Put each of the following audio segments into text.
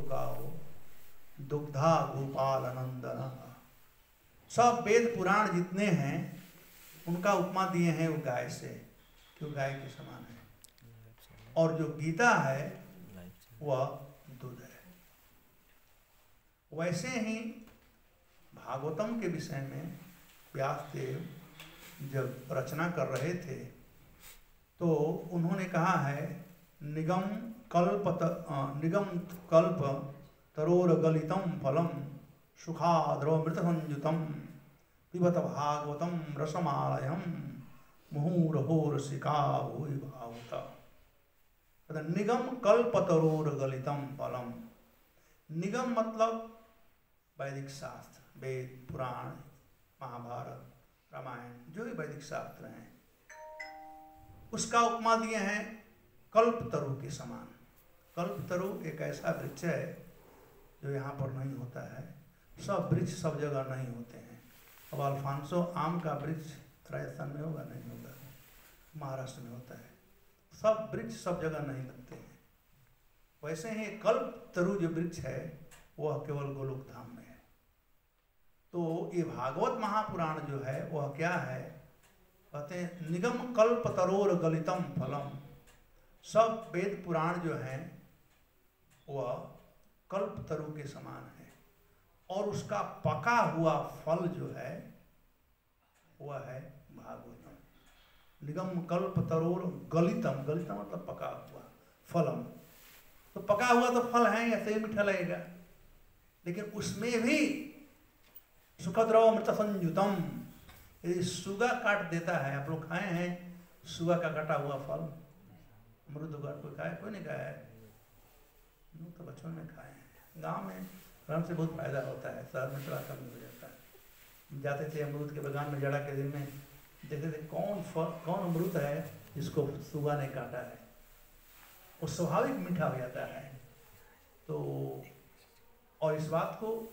गाओ दुग्धा गोपाल नंदन। सब वेद पुराण जितने हैं उनका उपमा दिए हैं वो गाय से, कि गाय के समान है। और जो गीता है वह दूध है। वैसे ही भागवतम के विषय में व्यासदेव जब रचना कर रहे थे तो उन्होंने कहा है निगम कल्प तरोर गलितम फलम सुखाद्रवमृत संयुतम पिबत भागवतम रसमालयम मुहुरहोरसिका भूय भावुता। निगम कल्प तरोर गलितम फलम। निगम मतलब वैदिक शास्त्र, वेद पुराण महाभारत रामायण जो भी वैदिक शास्त्र हैं उसका उपमा दिए हैं कल्पतरु के समान। कल्पतरु एक ऐसा वृक्ष है जो यहाँ पर नहीं होता है। सब वृक्ष सब जगह नहीं होते हैं। अब अल्फांसो आम का वृक्ष राजस्थान में होगा, नहीं होगा, महाराष्ट्र में होता है। सब वृक्ष सब जगह नहीं लगते हैं। वैसे ही कल्पतरु जो वृक्ष है वह केवल गोलोक धाम में है। तो ये भागवत महापुराण जो है वह क्या है, कहते हैं निगम कल्प तरोर गलितम फलम। सब वेद पुराण जो हैं वह कल्प तरु के समान है और उसका पका हुआ फल जो है वह है भागवतम। निगम कल्प तरोर गलितम, गलितम मतलब पका हुआ, फलम तो पका हुआ तो फल है, ऐसे ही मीठा लगेगा, लेकिन उसमें भी सुखद्रव मृत संयुतम। यदि सुगा काट देता है, आप लोग खाए हैं सुगा का काटा हुआ फल, अमरूद का कोई खाए? कोई नहीं खाया है, तो बचपन में खाए हैं। गांव में आराम से बहुत फायदा होता है, शहर में थोड़ा कम हो जाता है। जाते थे अमरूद के बगान में जाड़ा के दिन में, देखते थे कौन अमरूद है जिसको सुगा ने काटा है, वो स्वाभाविक मीठा हो जाता है। तो और इस बात को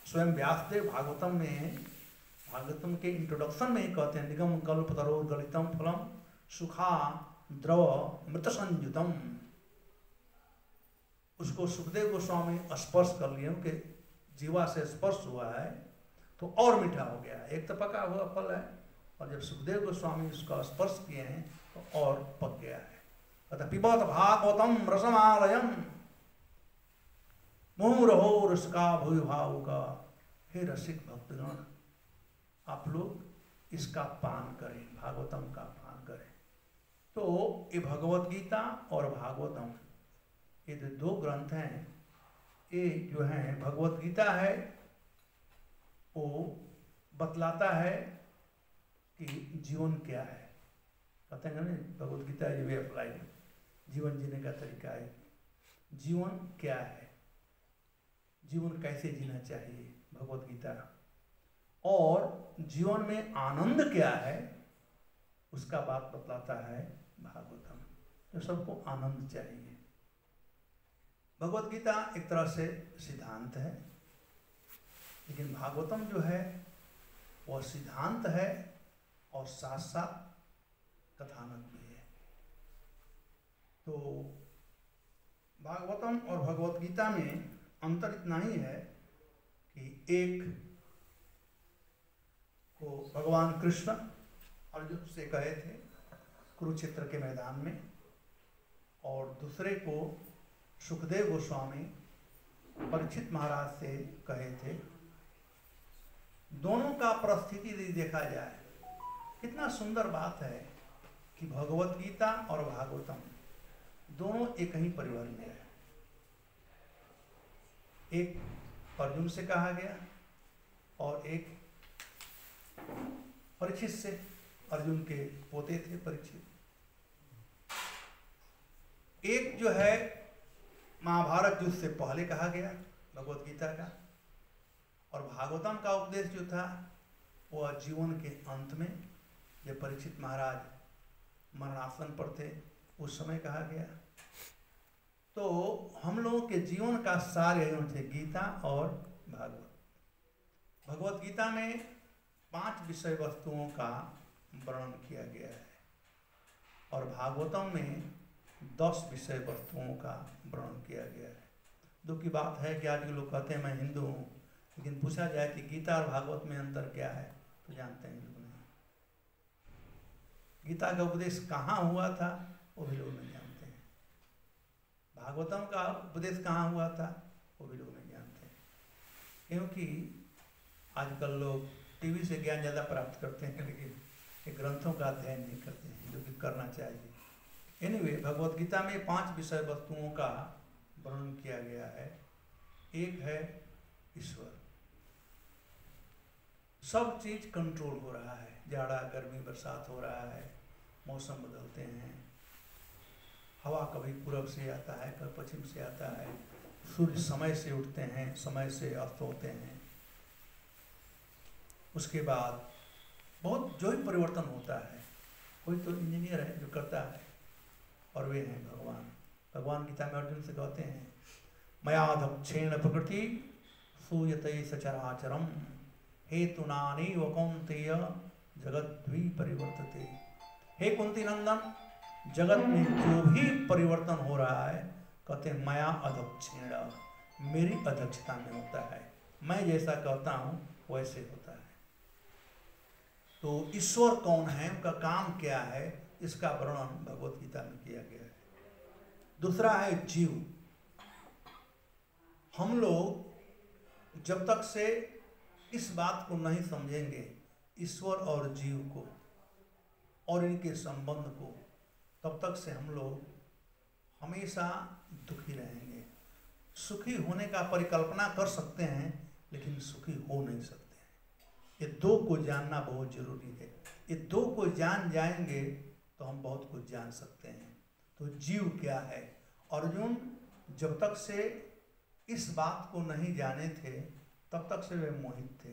स्वयं व्यासदेव भागवतम के इंट्रोडक्शन में ही कहते हैं निगम कल्प तरोर गलितम फलम सुखा द्रव मृत संयुतम। उसको सुखदेव गोस्वामी स्पर्श कर लिए कि जीवा से स्पर्श हुआ है तो और मीठा हो गया। एक तो पका हुआ फल है और जब सुखदेव गोस्वामी उसका स्पर्श किए हैं तो और पक गया है। अतः पिबत भागवतम रसमालयम मुहुरहो रसका भूय भावुका। हे रसिक भक्तगण, आप लोग इसका पान करें, भागवतम का पान करें। तो ये भगवत गीता और भागवतम ये जो दो ग्रंथ हैं, ये जो हैं भगवत गीता है वो बतलाता है कि जीवन क्या है। कहते हैं ना Bhagavad Gita is way of life, जीवन जीने का तरीका है। जीवन क्या है, जीवन कैसे जीना चाहिए, भगवत गीता। और जीवन में आनंद क्या है उसका बात बतलाता है भागवतम। तो सबको आनंद चाहिए। भगवत गीता एक तरह से सिद्धांत है, लेकिन भागवतम जो है वह सिद्धांत है और साथ साथ कथानक भी है। तो भागवतम और भगवत गीता में अंतर इतना ही है कि एक को भगवान कृष्ण अर्जुन से कहे थे कुरुक्षेत्र के मैदान में, और दूसरे को सुखदेव गोस्वामी परीक्षित महाराज से कहे थे। दोनों का परिस्थिति यदि देखा जाए, कितना सुंदर बात है कि भगवत गीता और भागवतम दोनों एक ही परिवार में है। एक अर्जुन से कहा गया और एक परीक्षित से, अर्जुन के पोते थे परीक्षित। एक जो है महाभारत युद्ध से पहले कहा गया भगवत गीता का, और भागवतम का उपदेश जो था वह जीवन के अंत में जब परीक्षित महाराज मरणासन पर थे उस समय कहा गया। तो हम लोगों के जीवन का सार यही थे गीता और भागवत। भगवत गीता में 5 विषय वस्तुओं का वर्णन किया गया है और भागवतम में 10 विषय वस्तुओं का वर्णन किया गया है। दुख की बात है कि आज के लोग कहते हैं मैं हिंदू हूँ, लेकिन पूछा जाए कि गीता और भागवत में अंतर क्या है तो जानते हैं लोग नहीं। गीता का उपदेश कहाँ हुआ था वो भी लोग नहीं जानते हैं। भागवतम का उपदेश कहाँ हुआ था वो भी लोग नहीं जानते हैं, क्योंकि आजकल लोग टीवी से ज्ञान ज़्यादा प्राप्त करते हैं, लेकिन ये ग्रंथों का अध्ययन नहीं करते हैं, जो कि करना चाहिए। एनीवे, भगवत गीता में 5 विषय वस्तुओं का वर्णन किया गया है। एक है ईश्वर। सब चीज कंट्रोल हो रहा है, जाड़ा गर्मी बरसात हो रहा है, मौसम बदलते हैं, हवा कभी पूरब से आता है कभी पश्चिम से आता है, सूर्य समय से उठते हैं समय से अस्त होते हैं, उसके बाद बहुत जो ही परिवर्तन होता है। कोई तो इंजीनियर है जो करता है, और वे हैं भगवान। भगवान गीता में अर्जुन से कहते हैं मयाधक्षेण प्रकृति सूयते सचराचरम हेतुनानेव कौन्तेय जगद्वी परिवर्तते। हे कुंती नंदन, जगत में जो भी परिवर्तन हो रहा है कहते हैं मया अधक्षेण, मेरी अध्यक्षता में होता है, मैं जैसा कहता हूँ वैसे होता है। तो ईश्वर कौन है, उनका काम क्या है, इसका वर्णन भगवत गीता में किया गया है। दूसरा है जीव। हम लोग जब तक से इस बात को नहीं समझेंगे, ईश्वर और जीव को और इनके संबंध को, तब तक से हम लोग हमेशा दुखी रहेंगे। सुखी होने का परिकल्पना कर सकते हैं लेकिन सुखी हो नहीं सकते हैं। ये दो को जानना बहुत जरूरी है। ये दो को जान जाएंगे तो हम बहुत कुछ जान सकते हैं। तो जीव क्या है? अर्जुन जब तक से इस बात को नहीं जाने थे तब तक से वे मोहित थे,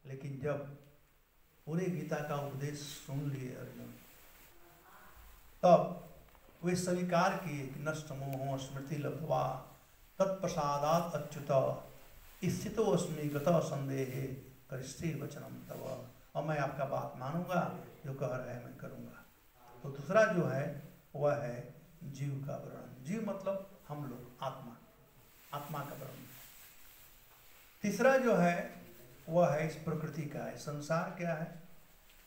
लेकिन जब पूरे गीता का उपदेश सुन लिए अर्जुन, तब वे स्वीकार किए कि नष्ट मोह स्मृति लब्ध्वा तत्प्रसादात् अच्युत स्थितोऽस्मि गतः संदेहे करिष्ये वचनम तव। और मैं आपका बात मानूंगा, जो कह रहा है मैं करूंगा। तो दूसरा जो है वह है जीव का वर्णन। जीव मतलब हम लोग, आत्मा, आत्मा का वर्णन। तीसरा जो है वह है इस प्रकृति का है, संसार क्या है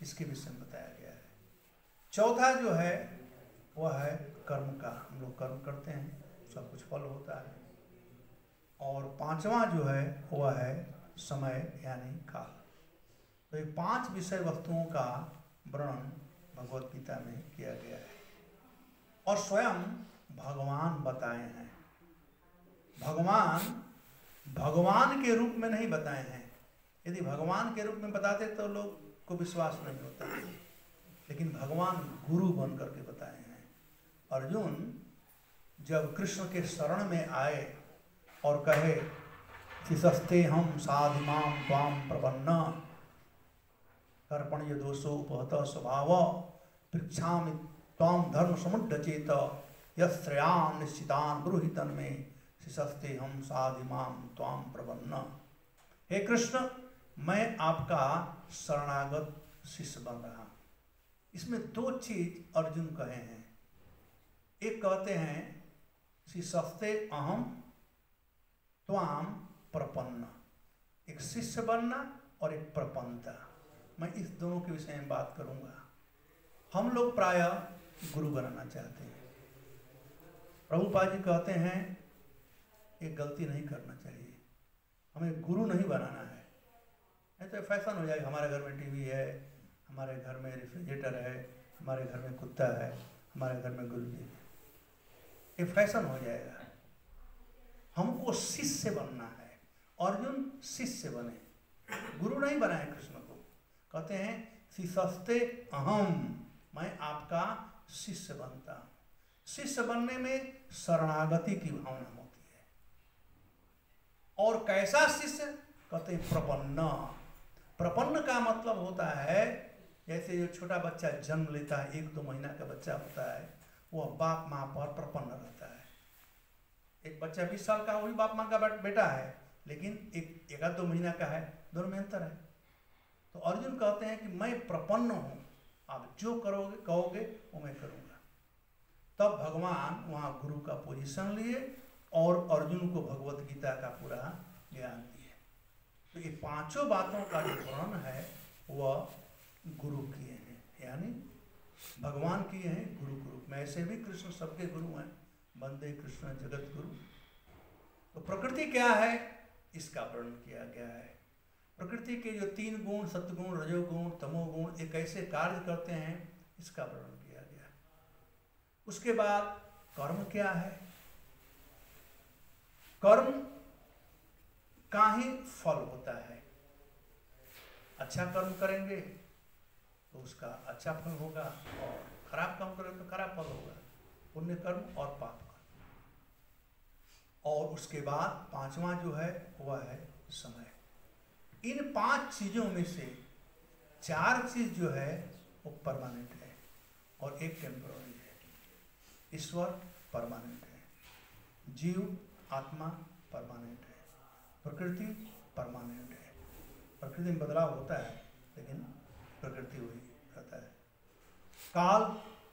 इसके विषय में बताया गया है। चौथा जो है वह है कर्म का, हम लोग कर्म करते हैं सब कुछ फल होता है। और पांचवा जो है वह है समय यानी काल। तो ये 5 विषय वस्तुओं का वर्णन भगवत गीता में किया गया है और स्वयं भगवान बताए हैं। भगवान के रूप में नहीं बताए हैं। यदि भगवान के रूप में बताते तो लोग को विश्वास नहीं होता, लेकिन भगवान गुरु बन करके बताए हैं। अर्जुन जब कृष्ण के शरण में आए और कहे शिशस्ते हम साधिमाम त्वाम प्रपन्न कर्पण्य दोषो उपहत स्वभाव पृच्छामि त्वाम धर्म समुद्धचेत यश्रेयान निश्चितान ब्रूहितन में शिशस्ते हम साधिमाम त्वाम प्रपन्न। हे कृष्ण, मैं आपका शरणागत शिष्य बन रहा। इसमें 2 चीज अर्जुन कहे हैं। एक कहते हैं शिशस्ते अहम त्वाम प्रपन्न, एक शिष्य बनना और एक प्रपन्नता। मैं इस दोनों के विषय में बात करूंगा। हम लोग प्रायः गुरु बनाना चाहते हैं। प्रभुपाद जी कहते हैं एक गलती नहीं करना चाहिए, हमें गुरु नहीं बनाना है। नहीं तो फैशन हो जाएगा, हमारे घर में टीवी है, हमारे घर में रेफ्रिजरेटर है, हमारे घर में कुत्ता है, हमारे घर में गुरु जी है, ये फैशन हो जाएगा। हमको शिष्य बनना है। अर्जुन शिष्य बने, गुरु नहीं बनाए कृष्ण को। कहते हैं शिशस्ते अहम, मैं आपका शिष्य बनता हूं। शिष्य बनने में शरणागति की भावना होती है। और कैसा शिष्य? कहते हैं प्रपन्न। प्रपन्न का मतलब होता है जैसे जो छोटा बच्चा जन्म लेता है, 1-2 महीना का बच्चा होता है, वह बाप माँ पर प्रपन्न रहता है। एक बच्चा 20 साल का वही बाप माँ का बेटा है, लेकिन एक 1-2 महीना का है, दोनों में अंतर है। तो अर्जुन कहते हैं कि मैं प्रपन्न हूं, आप जो करोगे कहोगे वो मैं करूंगा। तब भगवान वहां गुरु का पोजीशन लिए और अर्जुन को भगवत गीता का पूरा ज्ञान दिए। तो ये पांचों बातों का जो वर्णन है वह गुरु किए हैं, यानी भगवान किए हैं गुरु के रूप में। ऐसे भी कृष्ण सबके गुरु हैं, वंदे कृष्ण जगत गुरु। तो प्रकृति क्या है इसका वर्णन किया गया है। प्रकृति के जो 3 गुण, सत्गुण, रजोगुण, तमोगुण, ये कैसे कार्य करते हैं इसका वर्णन किया गया। उसके बाद कर्म क्या है, कर्म का ही फल होता है। अच्छा कर्म करेंगे तो उसका अच्छा फल होगा, और खराब कर्म करेंगे तो खराब फल होगा, पुण्य कर्म और पाप कर्म। और उसके बाद 5वां जो है वह है समय। इन 5 चीजों में से 4 चीज जो है वो परमानेंट है और एक टेम्पोररी है। ईश्वर परमानेंट है, जीव आत्मा परमानेंट है, प्रकृति परमानेंट है। प्रकृति में बदलाव होता है लेकिन प्रकृति वही रहता है। काल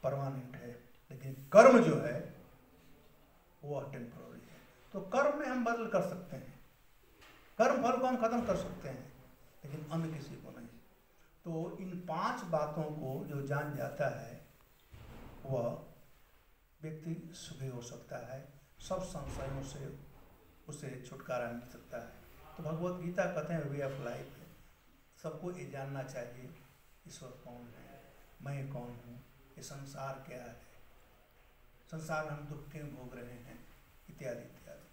परमानेंट है, लेकिन कर्म जो है वह टेम्पोररी है। तो कर्म में हम बदल कर सकते हैं, कर्म फल को हम खत्म कर सकते हैं, लेकिन अन्य किसी को नहीं। तो इन 5 बातों को जो जान जाता है वह व्यक्ति सुखी हो सकता है, सब संशयों से उसे छुटकारा मिल सकता है। तो भगवत गीता कहते हैं वे ऑफ लाइफ है। सबको ये जानना चाहिए ईश्वर कौन है, मैं कौन हूँ, ये संसार क्या है, संसार में हम दुख क्यों भोग रहे हैं, इत्यादि इत्यादि।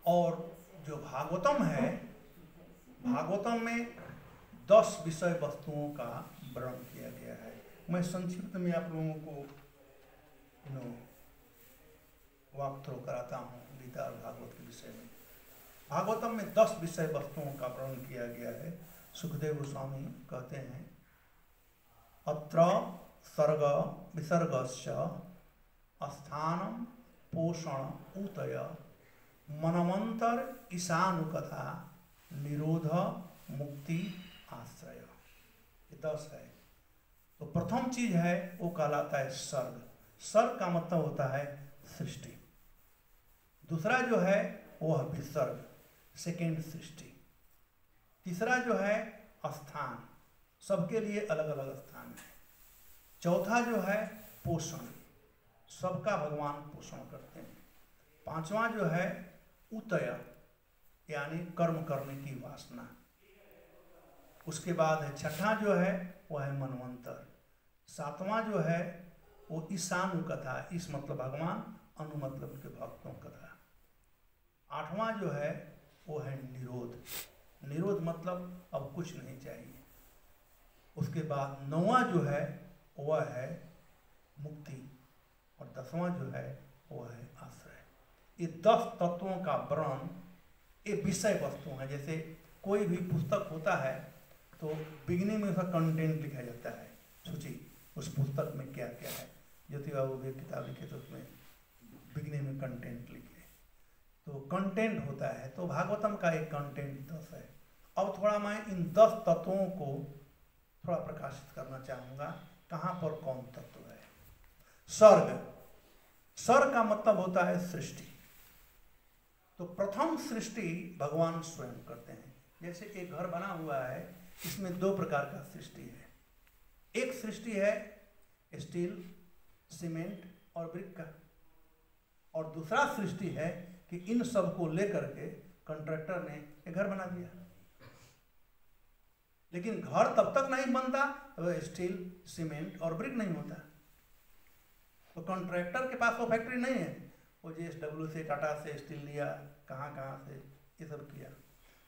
और जो भागवतम है, भागवतम में 10 विषय वस्तुओं का वर्णन किया गया है। मैं संक्षिप्त में आप लोगों को वॉक थ्रू कराता हूँ गीता और भागवत के विषय में। भागवतम में 10 विषय वस्तुओं का वर्णन किया गया है। सुखदेव गोस्वामी कहते हैं अत्र सर्ग विसर्गस्य स्थानम पोषण ऊतय मनमंतर ईशानुकथा निरोध मुक्ति आश्रय। ये 10 है। तो प्रथम चीज है वो कहलाता है सर्ग। सर्ग का मतलब होता है सृष्टि। दूसरा जो है वो है विसर्ग, सेकेंड सृष्टि। तीसरा जो है स्थान, सबके लिए अलग अलग स्थान है। चौथा जो है पोषण, सबका भगवान पोषण करते हैं। 5वां जो है उतय, यानी कर्म करने की वासना। उसके बाद है 6ठा जो है वह है मनवंतर। 7वां जो है वो ईशानु कथा, ईश मतलब भगवान, अनु मतलब उनके भक्तों कथा। 8वां जो है वो है निरोध, निरोध मतलब अब कुछ नहीं चाहिए। उसके बाद 9वां जो है वह है मुक्ति, और 10वां जो है वह है आश्रय। ये 10 तत्वों का वर्णन ये विषय वस्तु है। जैसे कोई भी पुस्तक होता है तो बिगनिंग में उसका कंटेंट लिखा जाता है, सूची उस पुस्तक में क्या क्या है। ज्योति बाबू भी किताब लिखे तो उसमें बिगनिंग में कंटेंट लिखे, तो कंटेंट होता है। तो भागवतम का एक कंटेंट 10 है। अब थोड़ा मैं इन 10 तत्वों को थोड़ा प्रकाशित करना चाहूँगा, कहाँ पर कौन तत्व है। सर्ग, सर्ग का मतलब होता है सृष्टि। तो प्रथम सृष्टि भगवान स्वयं करते हैं। जैसे एक घर बना हुआ है, इसमें 2 प्रकार का सृष्टि है। एक सृष्टि है स्टील, सीमेंट और ब्रिक का, और दूसरा सृष्टि है कि इन सब को लेकर के कॉन्ट्रैक्टर ने एक घर बना दिया। लेकिन घर तब तक नहीं बनता तो स्टील, सीमेंट और ब्रिक नहीं होता। तो कॉन्ट्रैक्टर के पास वो फैक्ट्री नहीं है, वो JSW से, टाटा से स्टील लिया, कहाँ कहाँ से ये सब किया।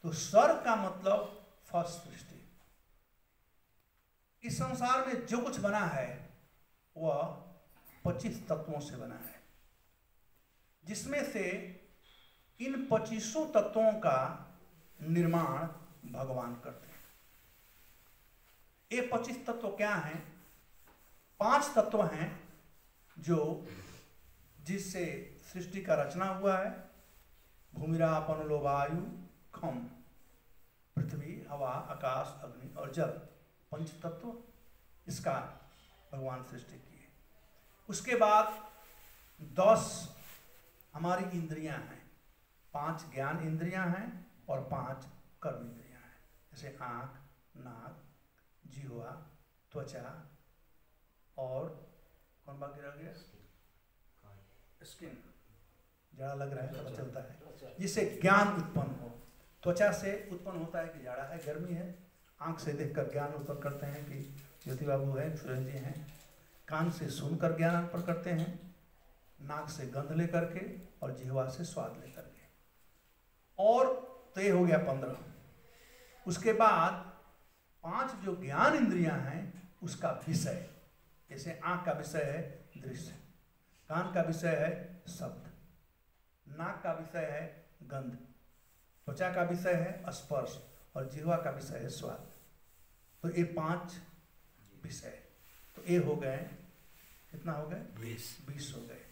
तो सर्ग का मतलब फर्स्ट सृष्टि। इस संसार में जो कुछ बना है वह 25 तत्वों से बना है, जिसमें से इन 25 तत्वों का निर्माण भगवान करते हैं। ये 25 तत्व क्या हैं? 5 तत्व हैं जो जिससे सृष्टि का रचना हुआ है। भूमिरापन लो वायु खम, पृथ्वी, हवा, आकाश, अग्नि और जल, 5 तत्व इसका भगवान सृष्टि किए। उसके बाद 10 हमारी इंद्रियां हैं, 5 ज्ञान इंद्रियां हैं और 5 कर्म इंद्रियां हैं, जैसे आँख, नाक, जिह्वा, त्वचा और कौन बाकी रह गया? स्किन। जाड़ा लग रहा है, पता चलता है, जिससे ज्ञान उत्पन्न हो। त्वचा से उत्पन्न होता है कि जाड़ा है, गर्मी है। आँख से देखकर ज्ञान उत्पन्न करते हैं कि ज्योति बाबू है, सूरज जी हैं। कान से सुनकर ज्ञान उत्पन्न करते हैं, नाक से गंध लेकर के और जिह्वा से स्वाद लेकर के। और तो ये हो गया 15। उसके बाद 5 जो ज्ञान इंद्रियां हैं उसका विषय, जैसे आँख का विषय है दृश्य, कान का विषय है शब्द, नाक का विषय है गंध, त्वचा का विषय है स्पर्श और जिह्वा का विषय है स्वाद। तो ये 5 विषय, तो ये हो गए, कितना हो गए? 20 हो गए।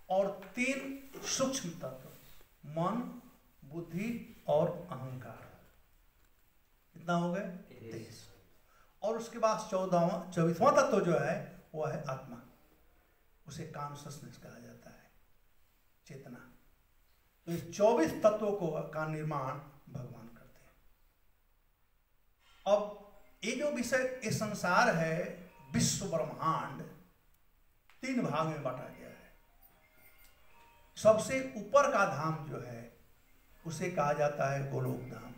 और 3 सूक्ष्म तत्व, मन, बुद्धि और अहंकार, कितना हो गए? 23। और उसके बाद 24वां तत्व जो है वो है आत्मा, उसे कॉन्शसनेस कहा जाता है, चेतना। तो इस 24 तत्वों को का निर्माण भगवान करते हैं। अब ये जो विषय, ये संसार है, विश्व ब्रह्मांड 3 भाग में बांटा गया है। सबसे ऊपर का धाम जो है उसे कहा जाता है गोलोक धाम,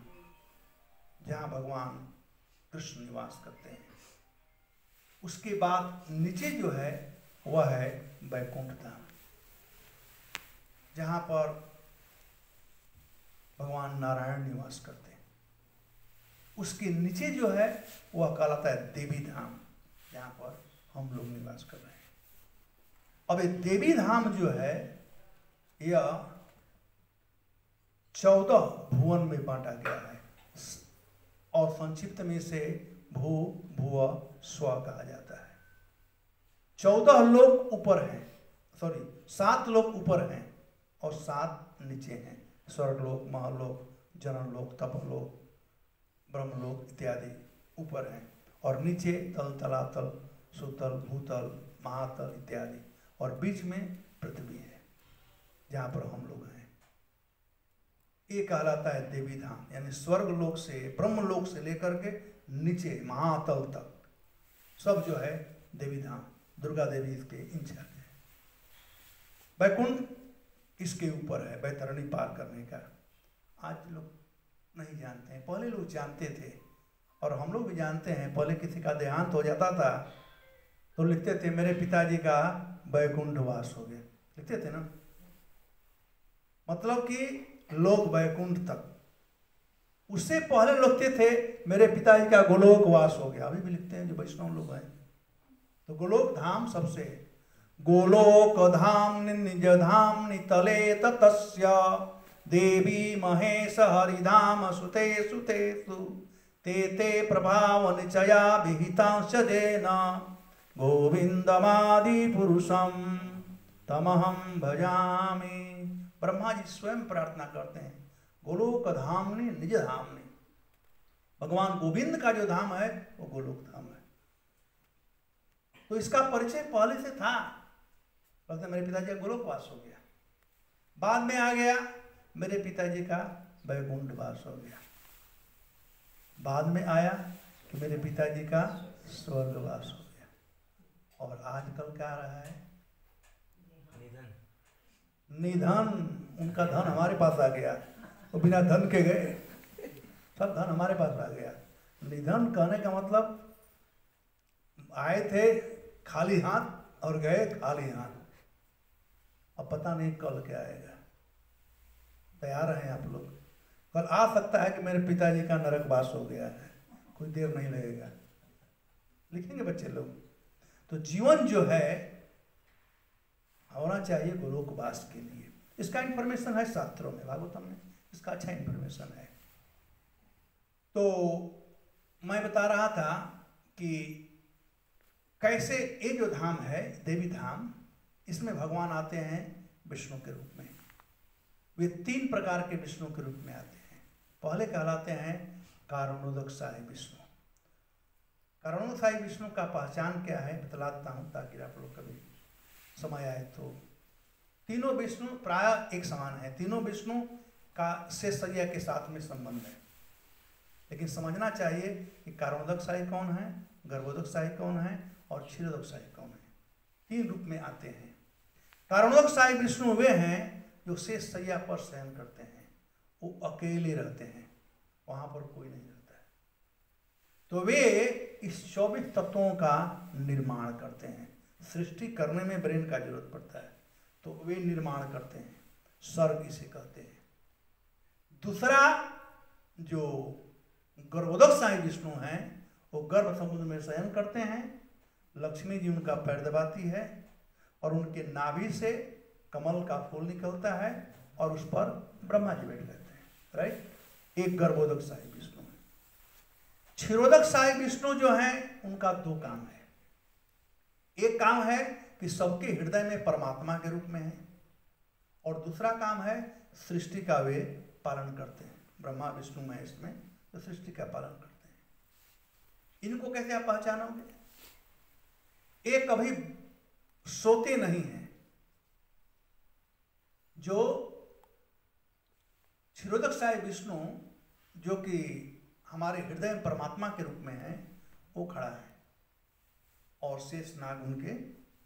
जहां भगवान कृष्ण निवास करते हैं। उसके बाद नीचे जो है वह है वैकुंठ धाम, जहां पर भगवान नारायण निवास करते हैं। उसके नीचे जो है वह कहलाता है देवी धाम, जहां पर हम लोग निवास कर रहे हैं। अब ये देवी धाम जो है यह 14 भुवन में बांटा गया है, और संक्षिप्त में से भू भुव स्व कहा जाता है। 14 लोग ऊपर हैं, 7 लोग ऊपर हैं और 7 नीचे हैं। स्वर्गलोक, महलोक, जननलोक, तपलोक, ब्रह्मलोक इत्यादि ऊपर हैं, और नीचे तल, तलातल, सुतल, भूतल, महातल इत्यादि, और बीच में पृथ्वी है जहाँ पर हम लोग हैं। ये कहलाता है देवी धाम, यानी स्वर्ग लोक से, ब्रह्मलोक से लेकर के नीचे महातल तक सब जो है देवी धाम। दुर्गा देवी इसके इंचार्ज है। वैकुंठ इसके ऊपर है, बैतरणी पार करने का। आज लोग नहीं जानते हैं, पहले लोग जानते थे, और हम लोग भी जानते हैं। पहले किसी का देहांत हो जाता था तो लिखते थे मेरे पिताजी का वैकुंठ वास हो गया, लिखते थे ना, मतलब कि लोग वैकुंठ तक। उससे पहले लिखते थे मेरे पिताजी का गोलोक वास हो गया, अभी भी लिखते हैं जो वैष्णव लोग हैं। तो गोलोक धाम सबसे, गोलोक धाम निज धाम नितले ततस्य देवी महेश हरिधाम सुते सुतेषु ते ते प्रभाव निचया विहितांश जेन गोविंदमादि पुरुषम तमहम भजामि। ब्रह्मा जी स्वयं प्रार्थना करते हैं, गोलोक धाम ने निज धाम ने। भगवान गोविंद का जो धाम है वो गोलोक धाम है। तो इसका परिचय पहले से था, बोलते मेरे पिताजी का गोलोक वास हो गया। बाद में आ गया मेरे पिताजी का वैकुंठ वास हो गया। बाद में आया कि मेरे पिताजी का स्वर्गवास हो गया। और आजकल क्या आ रहा है? निधन। उनका धन हमारे पास आ गया, वो बिना धन के गए, सब धन हमारे पास आ गया। निधन कहने का मतलब आए थे खाली हाथ और गए खाली हाथ। अब पता नहीं कल क्या आएगा, तैयार हैं आप लोग? कल आ सकता है कि मेरे पिताजी का नरकवास हो गया है, कोई देर नहीं लगेगा, लिखेंगे बच्चे लोग। तो जीवन जो है होना चाहिए गोलोकवास के लिए। इसका इंफॉर्मेशन है शास्त्रों में, भागवतम में इसका अच्छा इंफॉर्मेशन है। तो मैं बता रहा था कि कैसे ये जो धाम है देवी धाम, इसमें भगवान आते हैं विष्णु के रूप में। वे 3 प्रकार के विष्णु के रूप में आते हैं। पहले कहलाते हैं कारणोदकशाही विष्णु। कारणोदकशाही विष्णु का पहचान क्या है बतलाता हूँ, ताकि आप लोग कभी समय आए तो तीनों विष्णु प्राय एक समान है, तीनों विष्णु का शेष सैया के साथ में संबंध है। लेकिन समझना चाहिए कि कारणोदकशाही कौन है, गर्भोदकशाही कौन है और क्षीरोदकशाही कौन है। तीन रूप में आते हैं। कारणोदकशाही विष्णु वे हैं जो शेष सैया पर शयन करते हैं, वो अकेले रहते हैं, वहां पर कोई नहीं रहता है। तो वे इस 24 तत्वों का निर्माण करते हैं। सृष्टि करने में ब्रेन का जरूरत पड़ता है, तो वे निर्माण करते हैं, सर्ग इसे कहते हैं। दूसरा जो गर्भोदकशाही विष्णु हैं वो गर्भ समुद्र में शयन करते हैं, लक्ष्मी जी उनका पैर दबाती है और उनके नाभि से कमल का फूल निकलता है और उस पर ब्रह्मा जी बैठ जाते हैं, राइट। एक गर्भोदकशाही विष्णु है। क्षीरोदकशाही विष्णु जो हैं उनका दो काम है। एक काम है कि सबके हृदय में परमात्मा के रूप में है, और दूसरा काम है सृष्टि का वे पालन करते हैं। ब्रह्मा विष्णु महेश में तो सृष्टि का पालन करते हैं। इनको कैसे आप पहचानोगे? एक कभी सोते नहीं हैं। जो क्षीरोदकशाही विष्णु जो कि हमारे हृदय में परमात्मा के रूप में है, वो खड़ा है और शेष नाग उनके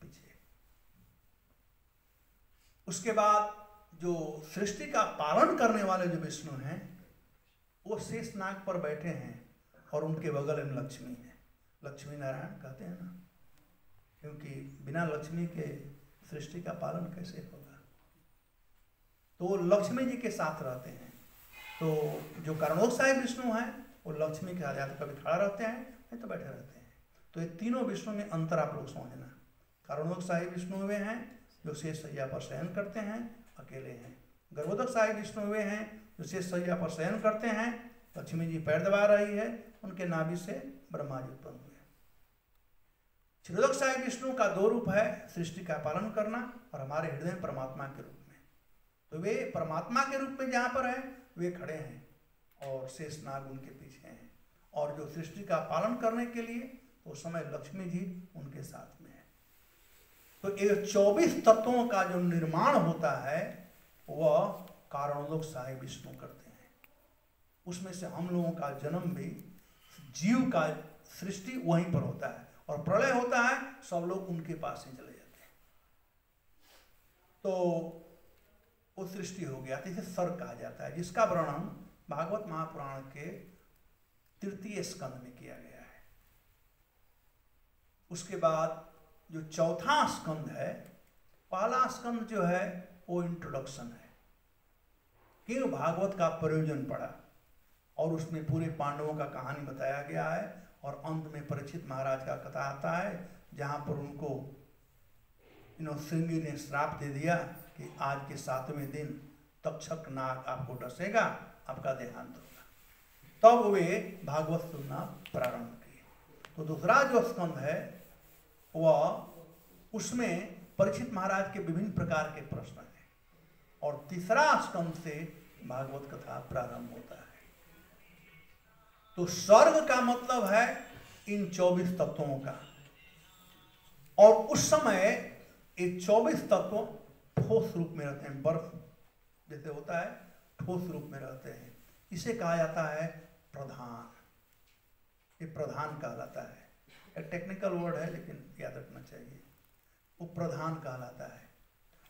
पीछे। उसके बाद जो सृष्टि का पालन करने वाले जो विष्णु हैं वो शेष नाग पर बैठे हैं और उनके बगल में लक्ष्मी है। लक्ष्मी नारायण कहते हैं ना, क्योंकि बिना लक्ष्मी के सृष्टि का पालन कैसे होगा। तो वो लक्ष्मी जी के साथ रहते हैं। तो जो कारणोदकशाही विष्णु हैं वो लक्ष्मी के साथ कभी खड़ा रहते हैं, नहीं तो बैठे रहते हैं। तो ये तीनों विष्णु में अंतर आप लोग समझना। कारणोदकशाही विष्णु वे हैं जो शेष सैया पर शयन करते हैं, अकेले हैं। गर्भोदकशाही विष्णु वे हैं जो शेष सैया पर शयन करते हैं, लक्ष्मी जी पैर दबा रही है, उनके नाभि से ब्रह्मा जी उत्पन्न हुए। क्षीरोदकशाही विष्णु का दो रूप है, सृष्टि का पालन करना और हमारे हृदय में परमात्मा के रूप में। तो वे परमात्मा के रूप में जहाँ पर है वे खड़े हैं और शेष नाग उनके पीछे हैं, और जो सृष्टि का पालन करने के लिए उस समय लक्ष्मी जी उनके साथ में है। तो ये 24 तत्वों का जो निर्माण होता है वह कारणोदकशाही विष्णु करते हैं। उसमें से हम लोगों का जन्म भी, जीव का सृष्टि वहीं पर होता है और प्रलय होता है, सब लोग उनके पास ही चले जाते हैं। तो वो सृष्टि हो गया, इसे सर्ग कहा जाता है, जिसका वर्णन भागवत महापुराण के 3 स्कंद में किया गया है। उसके बाद जो चौथा स्कंद है, पहला स्कंद जो है वो इंट्रोडक्शन है, क्यों भागवत का प्रयोजन पड़ा, और उसमें पूरे पांडवों का कहानी बताया गया है। और अंत में परीक्षित महाराज का कथा आता है जहाँ पर उनको श्रृंगी ने श्राप दे दिया कि आज के 7वें दिन तक्षक नाग आपको डसेगा, आपका देहांत होगा। तब वे भागवत सुनना प्रारंभ किए। तो दूसरा जो स्कंद है वह, उसमें परीक्षित महाराज के विभिन्न प्रकार के प्रश्न हैं, और तीसरा स्कंद से भागवत कथा प्रारंभ होता है। तो सर्ग का मतलब है इन 24 तत्वों का, और उस समय ये 24 तत्व ठोस रूप में रहते हैं, बर्फ जैसे होता है ठोस रूप में रहते हैं। इसे कहा जाता है प्रधान। ये प्रधान कहलाता है, एक टेक्निकल वर्ड है लेकिन याद रखना चाहिए। वो प्रधान कहलाता है,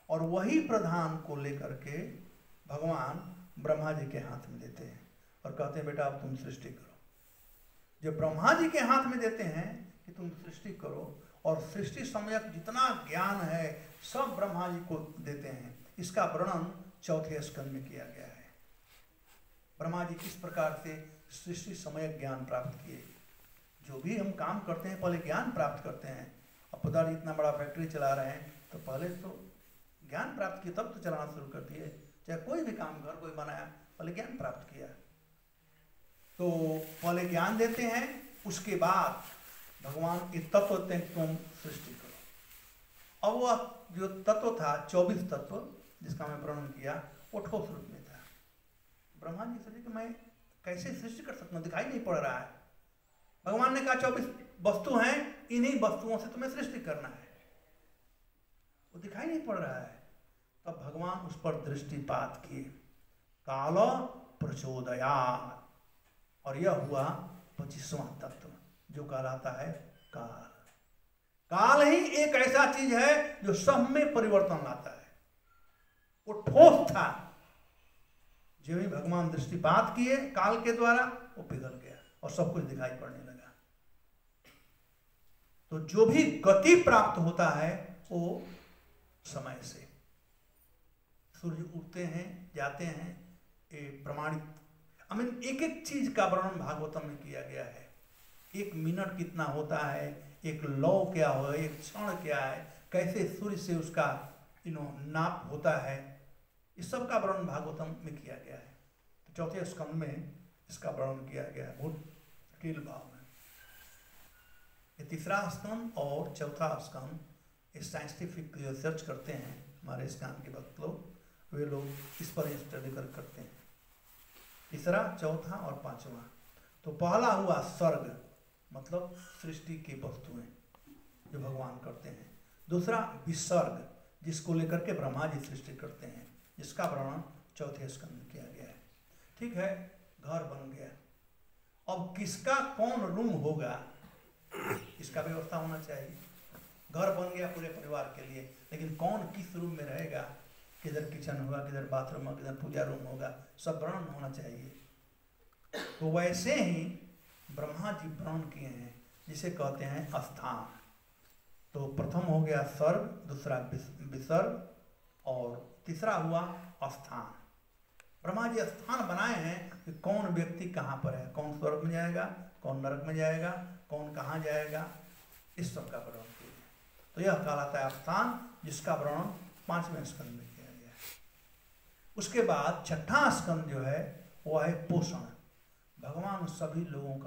और वही प्रधान को लेकर के भगवान ब्रह्मा जी के हाथ में देते हैं और कहते हैं बेटा अब तुम सृष्टि करो। जब ब्रह्मा जी के हाथ में देते हैं कि तुम सृष्टि करो, और सृष्टि सम्यक जितना ज्ञान है सब ब्रह्मा जी को देते हैं। इसका वर्णन 4थे स्कंद में किया गया है। ब्रह्मा जी किस प्रकार से सृष्टि सम्यक ज्ञान प्राप्त किए। जो भी हम काम करते हैं पहले ज्ञान प्राप्त करते हैं। अब पता नहीं इतना बड़ा फैक्ट्री चला रहे हैं तो पहले तो ज्ञान प्राप्त किया तब तो चलाना शुरू कर दिए। चाहे कोई भी काम घर कोई बनाया पहले ज्ञान प्राप्त किया। तो पहले ज्ञान देते हैं, उसके बाद भगवान एक तत्व देते हैं तुम सृष्टि करो। अब वह जो तत्व था 24 तत्व जिसका मैं वर्णन किया वो ठोस रूप में था। ब्रह्मा जी सोचे कि मैं कैसे सृष्टि कर सकता हूँ, दिखाई नहीं पड़ रहा है। भगवान ने कहा 24 वस्तु हैं, इन्हीं वस्तुओं से तुम्हें सृष्टि करना है। वो दिखाई नहीं पड़ रहा है। तब भगवान उस पर दृष्टिपात किए, काल प्रचोदयात्, और यह हुआ 25वां तत्व जो कहलाता है काल। काल ही एक ऐसा चीज है जो सब में परिवर्तन लाता है। वो ठोस था, जो ही भगवान दृष्टिपात किए काल के द्वारा वो पिघल गया और सब कुछ दिखाई पड़ने लगा। तो जो भी गति प्राप्त होता है वो समय से, सूर्य उगते हैं जाते हैं, ये प्रमाणित। एक एक चीज का वर्णन भागवतम में किया गया है। 1 मिनट कितना होता है, एक लौ क्या हो, एक क्षण क्या है, कैसे सूर्य से उसका नाप होता है, इस सब का वर्णन भागवतम में किया गया है। तो चौथे स्कंद में इसका वर्णन किया गया है बहुत जटिल भाव में। ये तीसरा स्कंद और चौथा स्कंद साइंटिफिक रिसर्च करते हैं हमारे स्कंद के भक्त लोग, वे लोग इस पर स्टडी करते हैं। तीसरा, चौथा और पांचवा। तो पहला हुआ सर्ग, मतलब सृष्टि की वस्तुएं जो भगवान करते हैं। दूसरा विसर्ग, जिसको लेकर के ब्रह्मा जी सृष्टि करते हैं, जिसका वर्णन चौथे स्कंद में किया गया है। ठीक है, घर बन गया, अब किसका कौन रूम होगा इसका व्यवस्था होना चाहिए। घर बन गया पूरे परिवार के लिए, लेकिन कौन किस रूम में रहेगा, किधर किचन होगा, किधर बाथरूम होगा, किधर पूजा रूम होगा, सब वर्णन होना चाहिए। तो वैसे ही ब्रह्मा जी वर्णन किए हैं, जिसे कहते हैं स्थान। तो प्रथम हो गया सर्ग, दूसरा विसर्ग और तीसरा हुआ स्थान। ब्रह्मा जी स्थान बनाए हैं कि कौन व्यक्ति कहाँ पर है, कौन स्वर्ग में जाएगा, कौन नरक में जाएगा, कौन कहाँ जाएगा, इस सब का वर्णन किया है। तो यह कहलाता है स्थान, जिसका वर्णन 5वें स्कंद में किया गया है। उसके बाद छठा स्कंद जो है वो है पोषण। भगवान सभी लोगों का